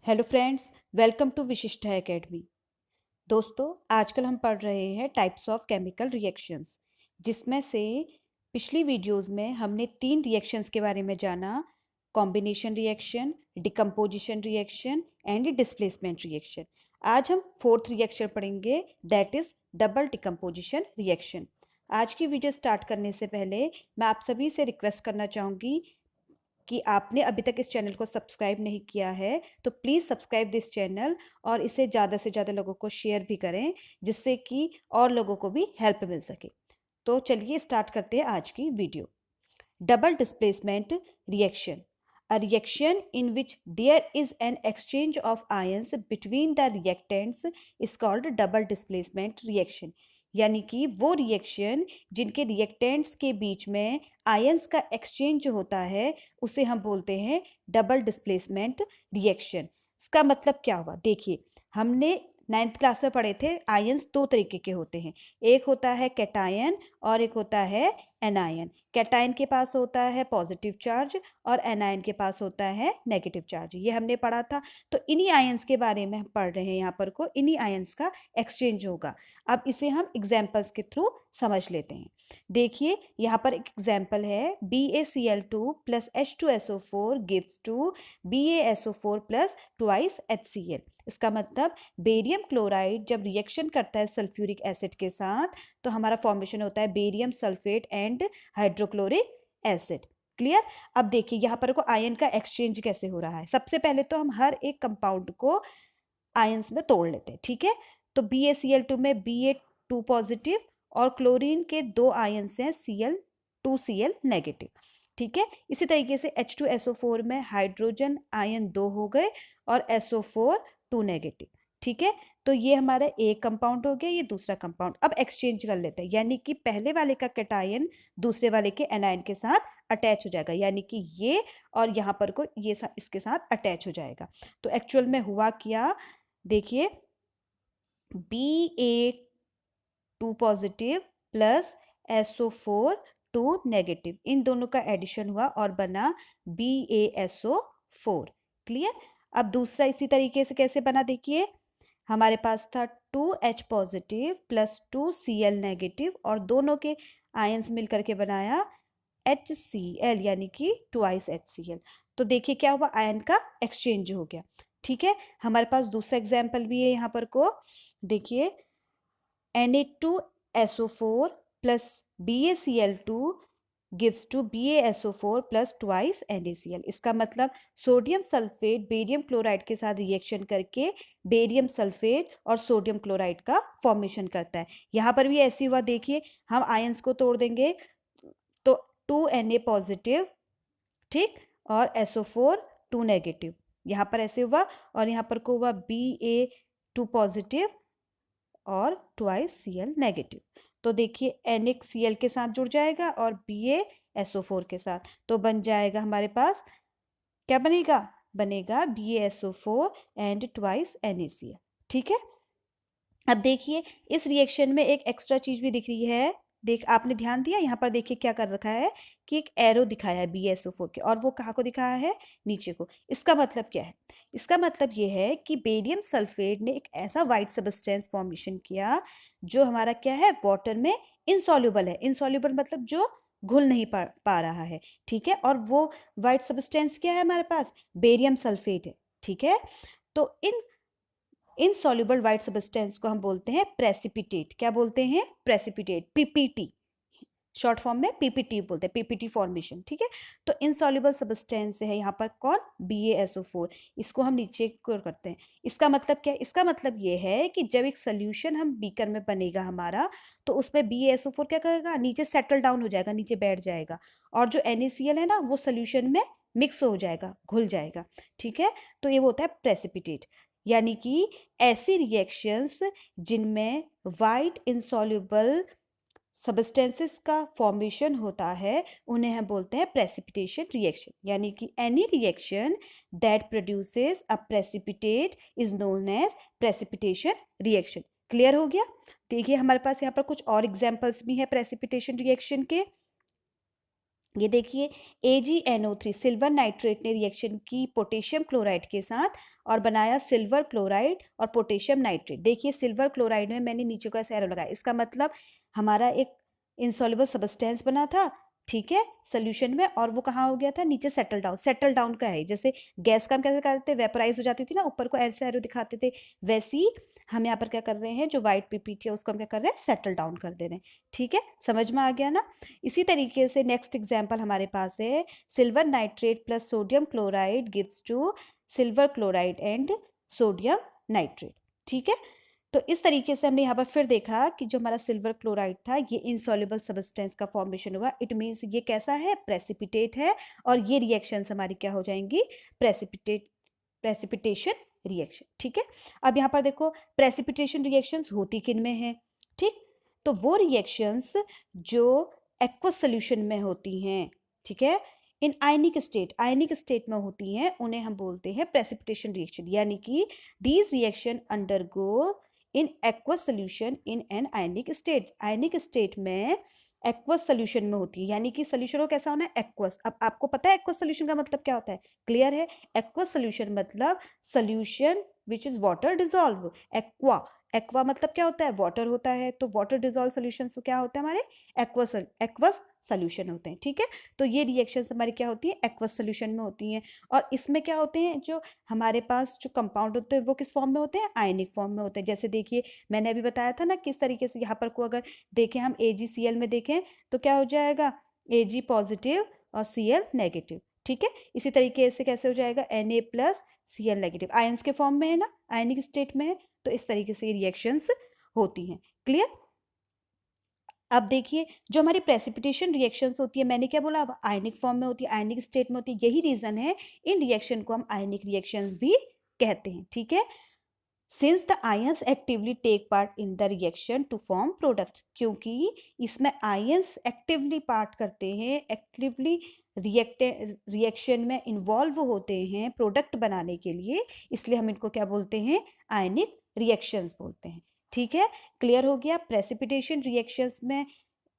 Hello friends, welcome to विशिष्टा academy. दोस्तों, आजकल हम पढ़ रहे हैं टाइप्स ऑफ केमिकल रिएक्शंस, जिसमें से पिछली वीडियोस में हमने 3 रिएक्शंस के बारे में जाना। Combination reaction, decomposition reaction and displacement reaction. आज हम 4th रिएक्शन पढ़ेंगे, that is double decomposition reaction. आज की वीडियो स्टार्ट करने से पहले मैं आप सभी से रिक्वेस्ट करना चाहूँगी कि आपने अभी तक इस चैनल को सब्सक्राइब नहीं किया है तो प्लीज़ सब्सक्राइब दिस चैनल और इसे ज़्यादा से ज़्यादा लोगों को शेयर भी करें, जिससे कि और लोगों को भी हेल्प मिल सके। तो चलिए स्टार्ट करते हैं आज की video. Double displacement reaction, a reaction in which there is an exchange of ions between the reactants is called double displacement reaction। यानी कि वो रिएक्शन जिनके रिएक्टेंट्स के बीच में आयंस का एक्सचेंज जो होता है उसे हम बोलते हैं डबल डिस्प्लेसमेंट रिएक्शन। इसका मतलब क्या हुआ, देखिए हमने 9th क्लास में पढ़े थे आयंस 2 तरीके के होते हैं, एक होता है कैटायन और एक होता है एनायन। कैटायन के पास होता है पॉजिटिव चार्ज और एनायन के पास होता है नेगेटिव चार्ज, ये हमने पढ़ा था। तो इन्हीं आयंस के बारे में हम पढ़ रहे हैं यहाँ पर को, इन्हीं आयंस का एक्सचेंज होगा। अब इसे हम एग्जाम्पल्स के थ्रू समझ लेते हैं। देखिए यहाँ पर एक एग्जाम्पल है, BaCl2 plus H2SO4 gives to BaSO4 plus twice HCl। इसका मतलब बेरियम क्लोराइड जब रिएक्शन करता है सल्फ्यूरिक एसिड के साथ तो हमारा फॉर्मेशन होता है barium sulphate and hydrochloric acid. Clear. अब देखिए यहाँ पर को आयन का एक्सचेंज कैसे हो रहा है। सबसे पहले तो हम हर एक कंपाउंड को आयंस में तोड़ लेते हैं, ठीक है। तो BaCl2 में Ba2 पॉजिटिव और क्लोरीन के 2 आयंस हैं Cl2Cl नेगेटिव, ठीक है। इसी तरीके से H2SO4 में हाइड्रोजन आयन 2 हो गए और SO4 2 नेगेटिव, ठीक है। तो ये हमारा एक कंपाउंड हो गया, ये दूसरा कंपाउंड। अब एक्सचेंज कर लेते हैं, यानी कि पहले वाले का कैटायन दूसरे वाले के एनायन के साथ अटैच हो जाएगा, यानी कि ये और यहाँ पर को ये इसके साथ अटैच हो जाएगा। तो एक्चुअल में हुआ क्या, देखिए Ba2 positive plus SO4 2 negative, इन दोनों का एडिशन हुआ और बना BaSO4। क्लियर। अब दूसरा इसी तरीके से कैसे बना, देखिए हमारे पास था 2H positive plus 2Cl negative और दोनों के आयंस मिलकर के बनाया HCl, यानी कि ट्वाइस HCl। तो देखिए क्या हुआ, आयन का एक्सचेंज हो गया, ठीक है। हमारे पास दूसरा एग्जाम्पल भी है यहाँ पर को, देखिए Na2SO4 plus BaCl2 gives to BaSO4 plus twice NaCl। इसका मतलब सोडियम सल्फेट बेरियम क्लोराइड के साथ रिएक्शन करके बेरियम सल्फेट और सोडियम क्लोराइड का फॉर्मेशन करता है। यहाँ पर भी ऐसी हुआ, देखिए हम आयंस को तोड़ देंगे तो 2Na पॉजिटिव, ठीक, और SO4 2 नेगेटिव, यहाँ पर ऐसे हुआ और यहाँ पर को हुआ Ba2 पॉजिटिव और ट्वाइस Cl नेगेटिव। तो देखिए NaCl के साथ जुड़ जाएगा और BaSO4 के साथ, तो बन जाएगा हमारे पास, क्या बनेगा, बनेगा BaSO4 एंड ट्वाइस NaCl, ठीक है। अब देखिए इस रिएक्शन में एक एक्स्ट्रा चीज भी दिख रही है, देख आपने ध्यान दिया, यहाँ पर देखिए क्या कर रखा है कि एक एरो दिखाया है BaSO4 के, और वो कहाँ को दिखाया है, नीचे को। इसका मतलब क्या है, इसका मतलब ये है कि बेरियम सल्फेट ने एक ऐसा वाइट सबस्टेंस फॉर्मेशन किया जो हमारा क्या है, वाटर में इनसॉल्युबल है। इनसॉल्युबल मतलब जो घुल नहीं पा रहा है, ठीक है। और वो वाइट सबस्टेंस क्या है हमारे पास, बेरियम सल्फेट है, ठीक है। तो इनसॉल्युबल वाइट सबस्टेंस को हम बोलते हैं प्रेसिपिटेट। क्या बोलते हैं, प्रेसिपिटेट, PPT, शॉर्ट फॉर्म में PPT बोलते हैं, PPT फॉर्मेशन, ठीक है। तो इनसॉल्युबल सबस्टेंस है यहाँ पर कौन, BaSO4। इसको हम नीचे करते हैं। इसका मतलब क्या है, इसका मतलब ये है कि जब एक सोल्यूशन हम बीकर में बनेगा हमारा, तो उसमें BaSO4 क्या करेगा, नीचे सेटल डाउन हो जाएगा, नीचे बैठ जाएगा, और जो NaCl है ना वो सोल्यूशन में मिक्स हो जाएगा, घुल जाएगा, ठीक है। तो ये होता है प्रेसिपिटेट, यानी कि ऐसी रिएक्शंस जिनमें वाइट इनसॉल्युबल सबस्टेंसेस का फॉर्मेशन होता है उन्हें हम बोलते हैं प्रेसिपिटेशन रिएक्शन। यानी कि any reaction that produces a precipitate is known as precipitation reaction. Clear हो गया। देखिए हमारे पास यहाँ पर कुछ और एग्जांपल्स भी हैं प्रेसिपिटेशन रिएक्शन के। ये देखिए AgNO3 सिल्वर नाइट्रेट ने रिएक्शन की पोटेशियम क्लोराइड के साथ और बनाया सिल्वर क्लोराइड और पोटेशियम नाइट्रेट। देखिए सिल्वर क्लोराइड में मैंने नीचे को ऐसे एरो लगाया, इसका मतलब हमारा एक इनसॉल्युबल सब्सटेंस बना था, ठीक है, सोल्यूशन में, और वो कहाँ हो गया था, नीचे सेटल डाउन का है। जैसे गैस का हम कैसे करते थे, वेपराइज हो जाती थी ना, ऊपर को ऐसे एरो दिखाते थे, वैसी हम यहाँ पर क्या कर रहे हैं, जो व्हाइट पीपीटी है उसको हम क्या कर रहे हैं, सेटल डाउन कर दे रहे हैं। ठीक है, समझ में आ गया ना। इसी तरीके से नेक्स्ट एग्जाम्पल हमारे पास है silver nitrate plus sodium chloride gives to silver chloride and sodium nitrate. ठीक है, तो इस तरीके से हमने यहाँ पर फिर देखा कि जो हमारा सिल्वर क्लोराइड था ये इनसॉल्युबल सब्सटेंस का फॉर्मेशन हुआ। इट मीन्स ये कैसा है, प्रेसिपिटेट है, और ये रिएक्शंस हमारी क्या हो जाएंगी, प्रेसिपिटेशन रिएक्शन। ठीक है, अब यहाँ पर देखो प्रेसिपिटेशन रिएक्शंस होती किन में है, ठीक, तो वो रिएक्शंस जो एक्वस सोल्यूशन में होती हैं, ठीक है, इन आयनिक स्टेट में होती हैं, उन्हें हम बोलते हैं प्रेसिपिटेशन रिएक्शन, यानी कि these reaction undergo in aqueous solution in an ionic state में एक्वस सोल्यूशन में होती है, यानी कि सोल्यूशन को कैसा होना है, एक्वस। अब आपको पता है एक्वस सोल्यूशन का मतलब क्या होता है, क्लियर है। एक्वस सोल्यूशन मतलब solution which is water dissolve. Aqua मतलब क्या होता है, वाटर होता है, तो वाटर डिजोल्व सोल्यूशन क्या होता है, हमारे एक्वस सोल्यूशन होते हैं। ठीक है, तो ये रिएक्शंस हमारी क्या होती है, एक्वस सोल्यूशन में होती हैं। और इसमें क्या होते हैं, जो हमारे पास जो कंपाउंड होते हैं वो किस फॉर्म में होते हैं, आयनिक फॉर्म में होते हैं। जैसे देखिए मैंने अभी बताया था ना किस तरीके से, यहाँ पर को अगर देखें हम AgCl में देखें तो क्या हो जाएगा, Ag पॉजिटिव और Cl नेगेटिव। ठीक है, इसी तरीके से कैसे हो जाएगा, Na plus Cl negative, ions के फॉर्म में है ना, आयनिक स्टेट में है, तो इस तरीके से ये रिएक्शंस होती हैं। क्लियर। अब देखिए जो हमारी प्रेसिपिटेशन रिएक्शंस होती है, मैंने क्या बोला, अब आयनिक फॉर्म में होती है, आयनिक स्टेट में होती है, यही रीजन है इन रिएक्शन को हम आयनिक रिएक्शंस भी कहते हैं। ठीक है, since the ions actively take part in the reaction to form products, क्योंकि इसमें आयंस एक्टिवली पार्ट करते हैं, एक्टिवली रिएक्शन में इन्वॉल्व होते हैं प्रोडक्ट बनाने के लिए, इसलिए हम इनको क्या बोलते हैं, आयनिक रिएक्शंस बोलते हैं। ठीक है, क्लियर हो गया। प्रेसिपिटेशन रिएक्शंस में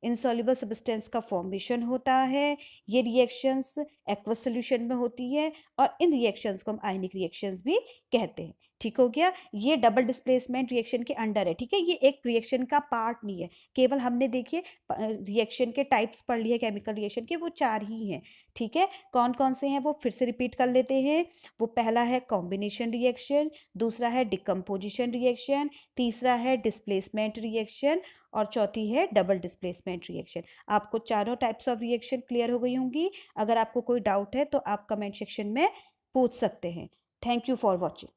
इनसॉल्युबल सब्सटेंस का फॉर्मेशन होता है, ये रिएक्शंस एक्वस सॉल्यूशन में होती है, और इन रिएक्शंस को हम आयनिक रिएक्शंस भी कहते हैं। ठीक हो गया, ये डबल डिस्प्लेसमेंट रिएक्शन के अंडर है। ठीक है, ये एक रिएक्शन का पार्ट नहीं है, केवल हमने देखिए रिएक्शन के टाइप्स पढ़ लिए केमिकल रिएक्शन के, वो 4 ही हैं। ठीक है, कौन कौन से हैं वो फिर से रिपीट कर लेते हैं। वो पहला है कॉम्बिनेशन रिएक्शन, दूसरा है डिकम्पोजिशन रिएक्शन, तीसरा है डिस्प्लेसमेंट रिएक्शन, और चौथी है डबल डिस्प्लेसमेंट रिएक्शन। आपको चारों टाइप्स ऑफ रिएक्शन क्लियर हो गई होंगी। अगर आपको कोई डाउट है तो आप कमेंट सेक्शन में पूछ सकते हैं। Thank you for watching.